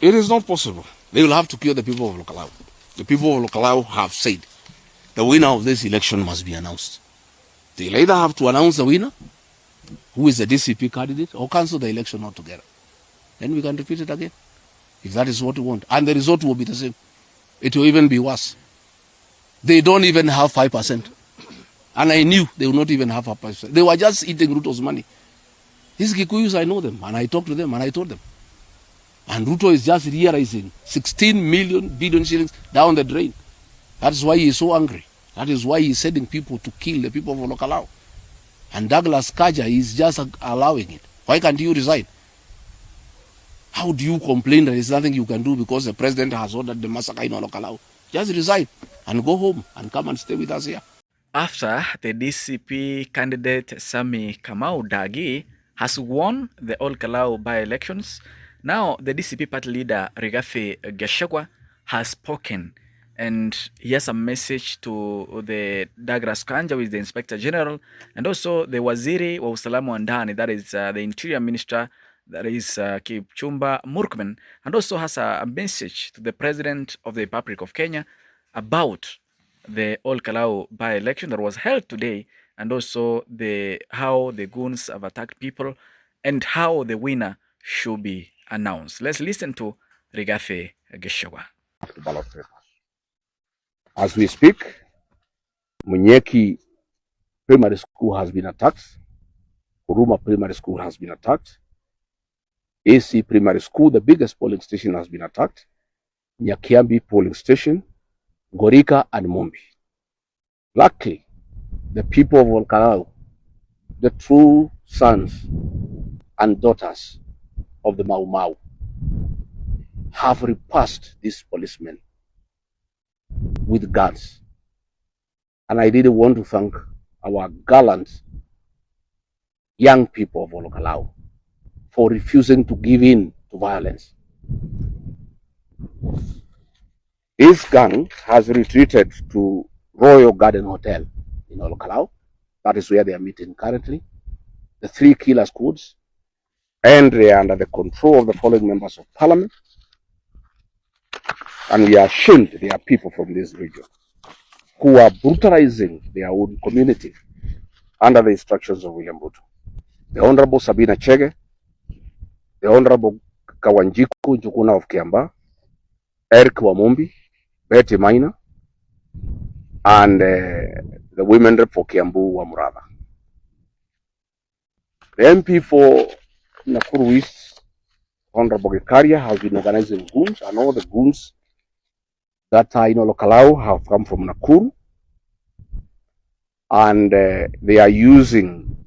It is not possible. They will have to kill the people of Kalou. The people of Kalou have said the winner of this election must be announced. They'll either have to announce the winner, who is the DCP candidate, or cancel the election altogether. Then we can repeat it again, if that is what we want. And the result will be the same. It will even be worse. They don't even have 5%. And I knew they would not even have 5%. They were just eating Ruto's money. These Kikuyus, I know them, and I talked to them, and I told them. And Ruto is just realizing 16 billion shillings down the drain. That's why he is so angry. That is why he is sending people to kill the people of Olkalau. And Douglas Kaja is just allowing it. Why can't you resign? How do you complain that there's nothing you can do because the president has ordered the massacre in Olkalau? Just resign and go home and come and stay with us here. After the DCP candidate Sami Kamau Dagi has won the Olkalau by-elections, now the DCP party leader Rigathi Gachagua has spoken, and he has a message to the Douglas Kanja, who is the Inspector General, and also the Waziri wa Usalama wa Ndani, that is the Interior Minister, that is Kipchumba Murkomen, and also has a message to the President of the Republic of Kenya about the Olkalau by-election that was held today, and also how the goons have attacked people and how the winner should be announced. Let's listen to Rigathi Gachagua. As we speak, Munyeki Primary School has been attacked. Huruma Primary School has been attacked. AC Primary School, the biggest polling station, has been attacked. Nyakiambi polling station, Gorika and Mombi. Luckily, the people of Olkalau, the true sons and daughters of the Mau Mau, have repulsed these policemen with guns. And I really want to thank our gallant young people of Olkalau for refusing to give in to violence. This gang has retreated to Royal Garden Hotel in Olkalau. That is where they are meeting currently. The three killer squads, and they are under the control of the following members of parliament. And we are ashamed they are people from this region who are brutalizing their own community under the instructions of William Ruto. The Honorable Sabina Chege, the Honorable Kawanjiku Njukuna of Kiamba, Eric Wamombi, Betty Maina, and the women rep for Kiambu Wamuraba. The MP for Nakuru East, Honorable Gekaria, has been organizing goons, and all the goons that are in Olkalau have come from Nakuru, and they are using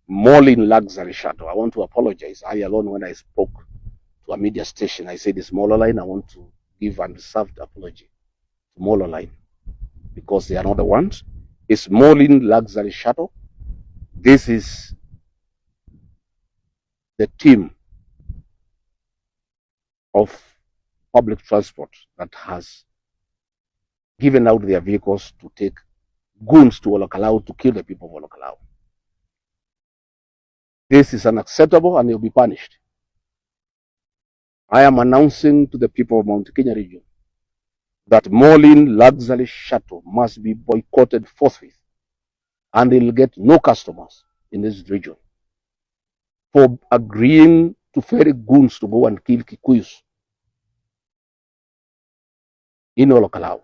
Molin luxury shuttle. I want to apologize. I alone, when I spoke to a media station, I said it's Molo Line. I want to give an unreserved apology to Molo Line because they are not the ones. It's Molin luxury shuttle. This is the team of public transport that has given out their vehicles to take goons to Olkalau to kill the people of Olkalau. This is unacceptable and they will be punished. I am announcing to the people of Mount Kenya region that Molin luxury shuttle must be boycotted forthwith, and they will get no customers in this region for agreeing to ferry goons to go and kill Kikuyus in Olkalau.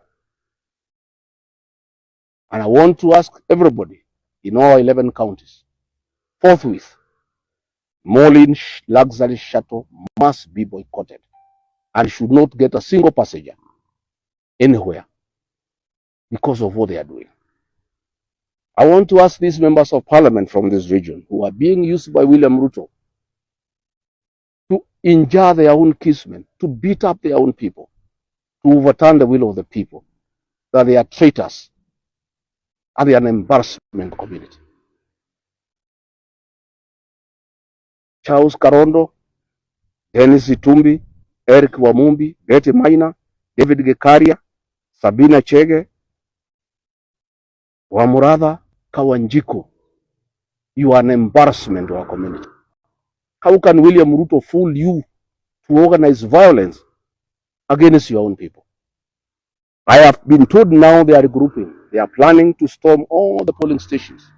And I want to ask everybody in all 11 counties, forthwith, Molin luxury shuttle must be boycotted and should not get a single passenger anywhere because of what they are doing. I want to ask these members of parliament from this region who are being used by William Ruto to injure their own kinsmen, to beat up their own people, to overturn the will of the people, that they are traitors and they are an embarrassment to the community. Charles Karondo, Dennis Itumbi, Eric Wamumbi, Betty Maina, David Gekaria, Sabina Chege, Wamuraba, Kawanjiku. You are an embarrassment to our community. How can William Ruto fool you to organize violence against your own people. I have been told now they are regrouping. They are planning to storm all the polling stations.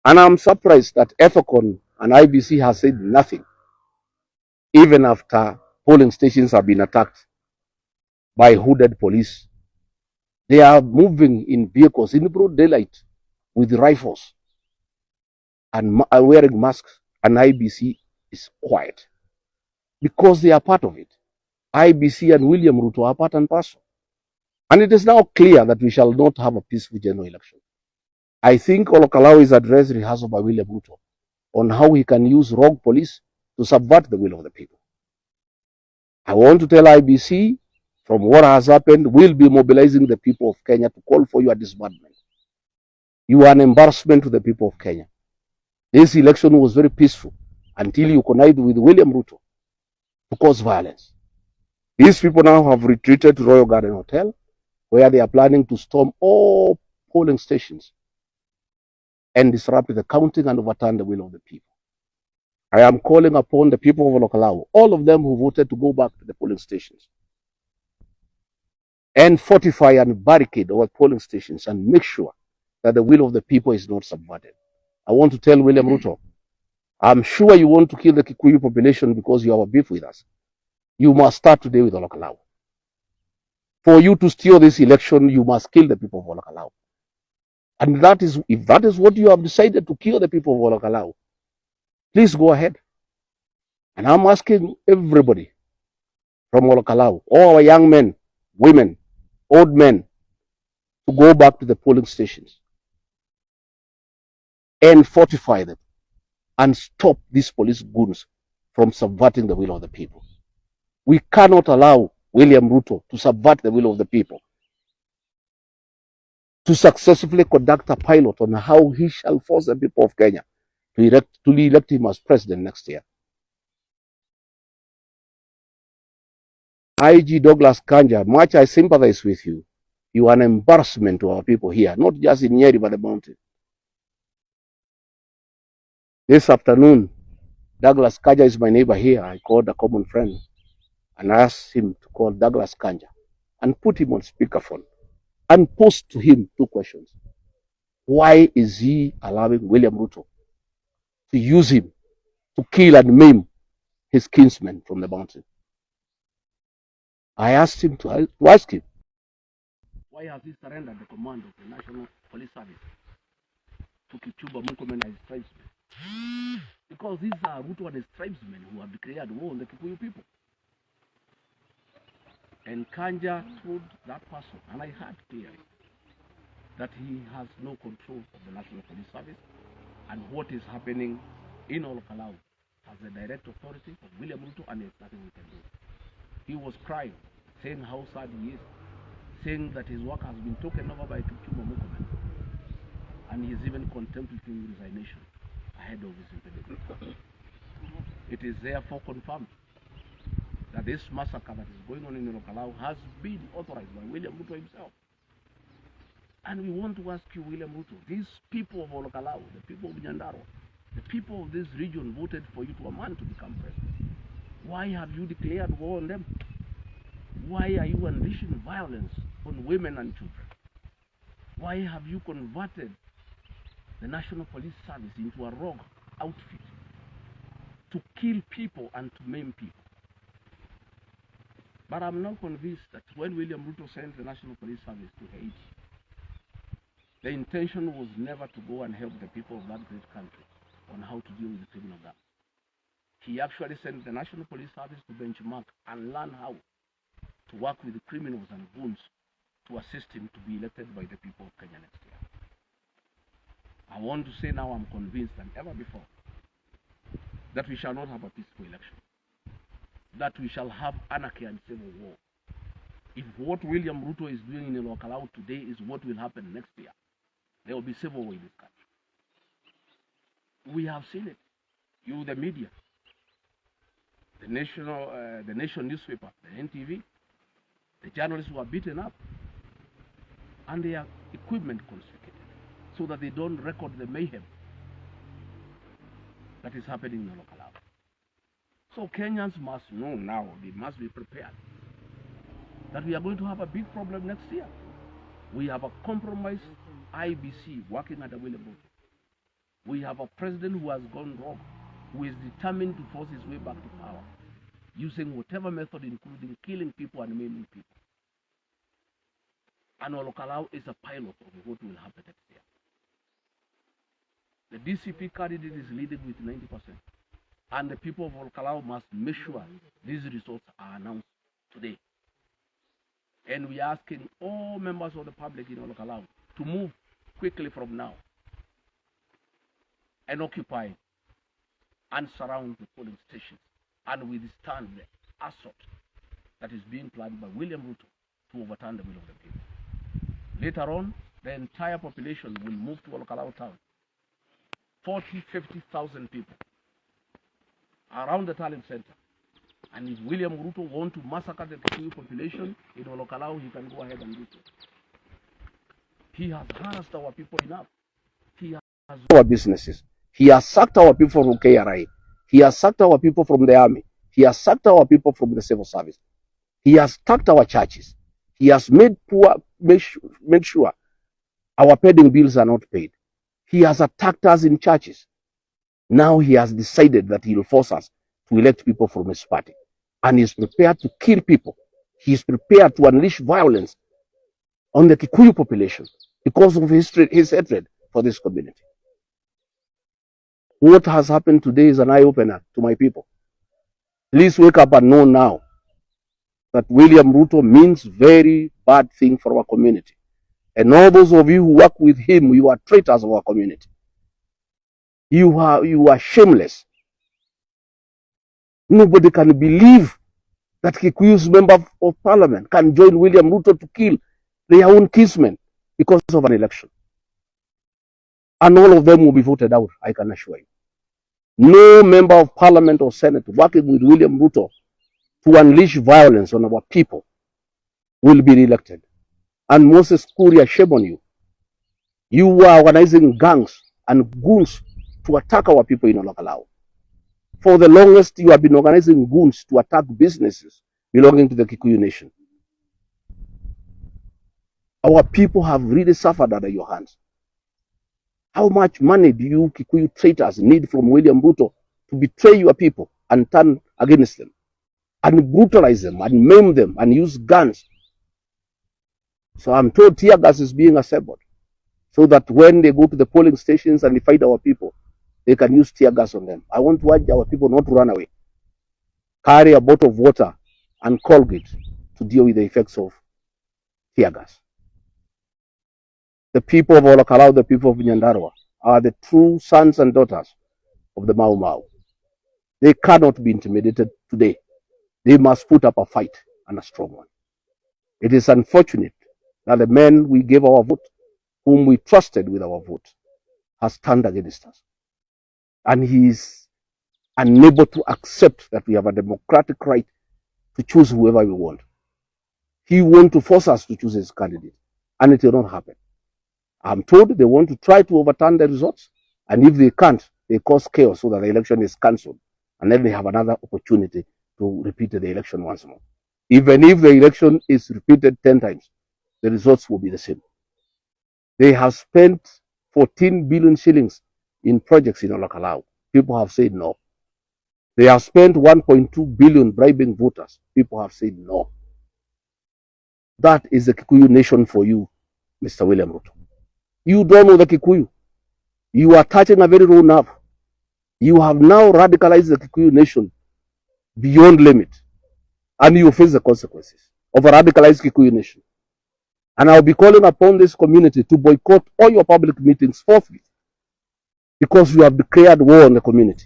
And I'm surprised that EFOCON and IBC has said nothing, even after polling stations have been attacked by hooded police. They are moving in vehicles in broad daylight with rifles and wearing masks, and IBC is quiet because they are part of it. IBC and William Ruto are part and parcel. And it is now clear that we shall not have a peaceful general election. I think Olokalawa is address rehearsal by William Ruto on how he can use rogue police to subvert the will of the people. I want to tell IBC, from what has happened, we'll be mobilizing the people of Kenya to call for your disbandment. You are an embarrassment to the people of Kenya. This election was very peaceful until you connived with William Ruto to cause violence. These people now have retreated to Royal Garden Hotel, where they are planning to storm all polling stations and disrupt the counting and overturn the will of the people. I am calling upon the people of Olokalawa, all of them who voted, to go back to the polling stations and fortify and barricade our polling stations and make sure that the will of the people is not subverted. I want to tell William Ruto, I'm sure you want to kill the Kikuyu population because you have a beef with us. You must start today with Olokalawa. For you to steal this election, you must kill the people of Olokalawa. And that is, if that is what you have decided, to kill the people of Olokalawa, please go ahead. And I'm asking everybody from Olokalawa, all our young men, women, old men, to go back to the polling stations and fortify them and stop these police goons from subverting the will of the people. We cannot allow William Ruto to subvert the will of the people, to successfully conduct a pilot on how he shall force the people of Kenya to elect him as president next year. IG Douglas Kanja, much I sympathize with you. You are an embarrassment to our people here, not just in Nyeri, but the mountain. This afternoon, Douglas Kanja is my neighbor here. I called a common friend and asked him to call Douglas Kanja and put him on speakerphone and pose to him two questions. Why is he allowing William Ruto to use him to kill and maim his kinsmen from the mountain? I asked him to ask him, why has he surrendered the command of the National Police Service to Kipchumba Murkomen and his tribesmen? Because these are Ruto and his tribesmen who have declared war on the Kikuyu people. And Kanja told that person, and I heard clearly, that he has no control of the National Police Service, and what is happening in Olokalawa has the direct authority of William Ruto, and there's nothing we can do. He was crying, saying how sad he is, saying that his work has been taken over by Kipchumba Murkomen, and he is even contemplating resignation ahead of his impending. It is therefore confirmed that this massacre that is going on in Olokalawa has been authorized by William Ruto himself. And we want to ask you, William Ruto, these people of Olokalawa, the people of Nyandaro, the people of this region voted for you to a man to become president. Why have you declared war on them? Why are you unleashing violence on women and children? Why have you converted the National Police Service into a rogue outfit to kill people and to maim people? But I'm not convinced that when William Ruto sent the National Police Service to Haiti, the intention was never to go and help the people of that great country on how to deal with the criminal gangs. He actually sent the National Police Service to benchmark and learn how to work with the criminals and goons to assist him to be elected by the people of Kenya next year. I want to say now I'm convinced than ever before that we shall not have a peaceful election, that we shall have anarchy and civil war. If what William Ruto is doing in Olokalawa today is what will happen next year, there will be civil war in this country. We have seen it. You, the media, the Nation newspaper, the NTV, the journalists who are beaten up, and their equipment confiscated, so that they don't record the mayhem that is happening in Olokalawa. So Kenyans must know now, they must be prepared that we are going to have a big problem next year. We have a compromised IBC working at the William Ruto. We have a president who has gone wrong, who is determined to force his way back to power, using whatever method, including killing people and maiming people. And Kalou is a pilot of what will happen next year. The DCP candidate is leading with 90%. And the people of Kalou must make sure these results are announced today. And we are asking all members of the public in Kalou to move quickly from now and occupy and surround the polling stations and withstand the assault that is being planned by William Ruto to overturn the will of the people. Later on, the entire population will move to Kalou town. 50,000 people around the talent center. And if William Ruto wants to massacre the Kikuyu population in Kalou, he can go ahead and do so. He has harassed our people enough. He has our businesses. He has sacked our people from KRI. He has sacked our people from the army. He has sacked our people from the civil service. He has sacked our churches. He has made sure our pending bills are not paid. He has attacked us in churches. Now he has decided that he will force us to elect people from his party. And he is prepared to kill people. He is prepared to unleash violence on the Kikuyu population because of his hatred for this community. What has happened today is an eye-opener to my people. Please wake up and know now that William Ruto means very bad thing for our community. And all those of you who work with him, you are traitors of our community. You are shameless. Nobody can believe that Kikuyu's member of parliament can join William Ruto to kill their own kinsmen because of an election. And all of them will be voted out, I can assure you. No member of parliament or senate working with William Ruto to unleash violence on our people will be re-elected. And Moses Kuria, shame on you. You are organizing gangs and goons to attack our people in Kalou. For the longest, you have been organizing goons to attack businesses belonging to the Kikuyu nation. Our people have really suffered under your hands. How much money do you Kikuyu traitors need from William Ruto to betray your people and turn against them and brutalize them and maim them and use guns? So I'm told tear gas is being assembled so that when they go to the polling stations and they fight our people, they can use tear gas on them. I want to urge our people not to run away. Carry a bottle of water and Colgate to deal with the effects of tear gas. The people of Kalou, the people of Nyandarua, are the true sons and daughters of the Mau Mau. They cannot be intimidated today. They must put up a fight, and a strong one. It is unfortunate that the men we gave our vote, whom we trusted with our vote, has turned against us. And he is unable to accept that we have a democratic right to choose whoever we want. He wants to force us to choose his candidate, and it will not happen. I'm told they want to try to overturn the results, and if they can't, they cause chaos so that the election is cancelled, and then they have another opportunity to repeat the election once more. Even if the election is repeated 10 times, the results will be the same. They have spent 14 billion shillings in projects in Kalou. People have said no. They have spent 1.2 billion bribing voters. People have said no. That is the Kikuyu nation for you, Mr. William Ruto. You don't know the Kikuyu. You are touching a very raw nerve. You have now radicalized the Kikuyu nation beyond limit. And you face the consequences of a radicalized Kikuyu nation. And I'll be calling upon this community to boycott all your public meetings forthwith, because you have declared war on the community.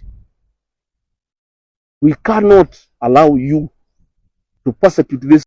We cannot allow you to persecute this